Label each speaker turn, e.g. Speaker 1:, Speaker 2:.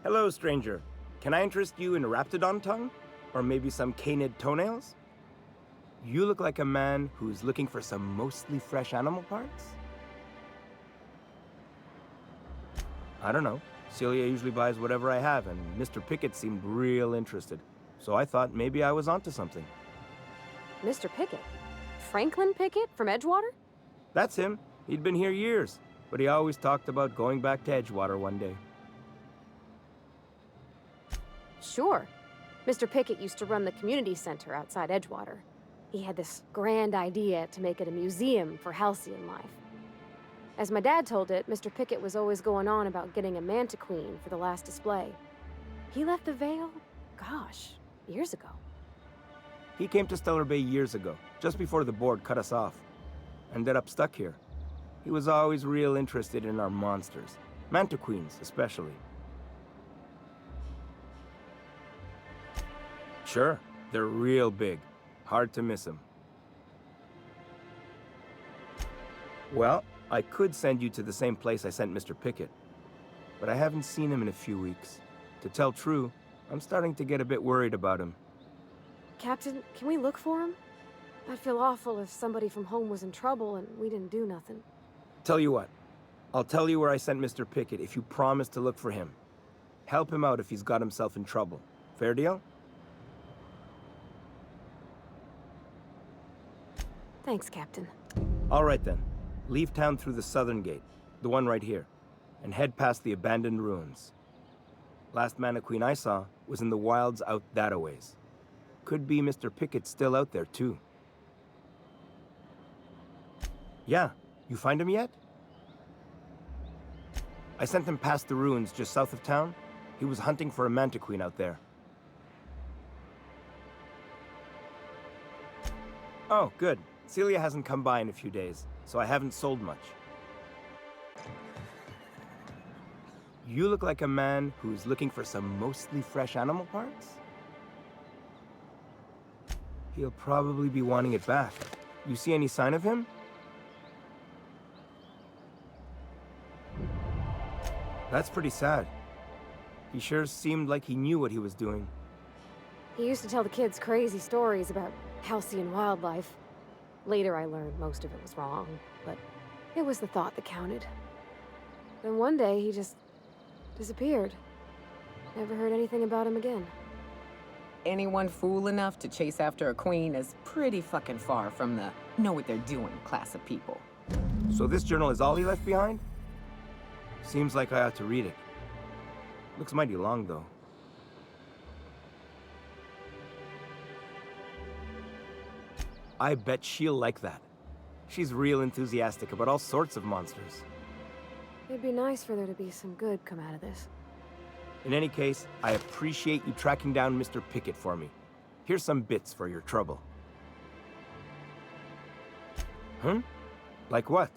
Speaker 1: Hello, stranger. Can I interest you in raptidon tongue? Or maybe some canid toenails? You look like a man who's looking for some mostly fresh animal parts? I don't know. Celia usually buys whatever I have, and Mr. Pickett seemed real interested. So I thought maybe I was onto something.
Speaker 2: Mr. Pickett? Franklin Pickett from Edgewater?
Speaker 1: That's him. He'd been here years, but he always talked about going back to Edgewater one day.
Speaker 2: Sure. Mr. Pickett used to run the community center outside Edgewater. He had this grand idea to make it a museum for halcyon life. As my dad told it, Mr. Pickett was always going on about getting a manta queen for the last display. He left the Vale, gosh, years ago.
Speaker 1: He came to Stellar Bay years ago, just before the board cut us off. Ended up stuck here. He was always real interested in our monsters. Manta queens, especially. Sure, they're real big. Hard to miss them. Well, I could send you to the same place I sent Mr. Pickett. But I haven't seen him in a few weeks. To tell true, I'm starting to get a bit worried about him.
Speaker 2: Captain, can we look for him? I'd feel awful if somebody from home was in trouble and we didn't do nothing.
Speaker 1: Tell you what, I'll tell you where I sent Mr. Pickett if you promise to look for him. Help him out if he's got himself in trouble. Fair deal?
Speaker 2: Thanks, Captain.
Speaker 1: All right then. Leave town through the southern gate, the one right here, and head past the abandoned ruins. Last Mana Queen I saw was in the wilds out that-a-ways. Could be Mr. Pickett still out there, too. Yeah, you find him yet? I sent him past the ruins just south of town. He was hunting for a Manta Queen out there. Oh, good. Celia hasn't come by in a few days, so I haven't sold much. You look like a man who's looking for some mostly fresh animal parts? He'll probably be wanting it back. You see any sign of him? That's pretty sad. He sure seemed like he knew what he was doing.
Speaker 2: He used to tell the kids crazy stories about halcyon wildlife. Later I learned most of it was wrong, but it was the thought that counted. Then one day he just disappeared. Never heard anything about him again.
Speaker 3: Anyone fool enough to chase after a queen is pretty fucking far from the know what they're doing class of people.
Speaker 1: So this journal is all he left behind? Seems like I ought to read it. Looks mighty long, though. I bet she'll like that. She's real enthusiastic about all sorts of monsters.
Speaker 2: It'd be nice for there to be some good come out of this.
Speaker 1: In any case, I appreciate you tracking down Mr. Pickett for me. Here's some bits for your trouble. Like what?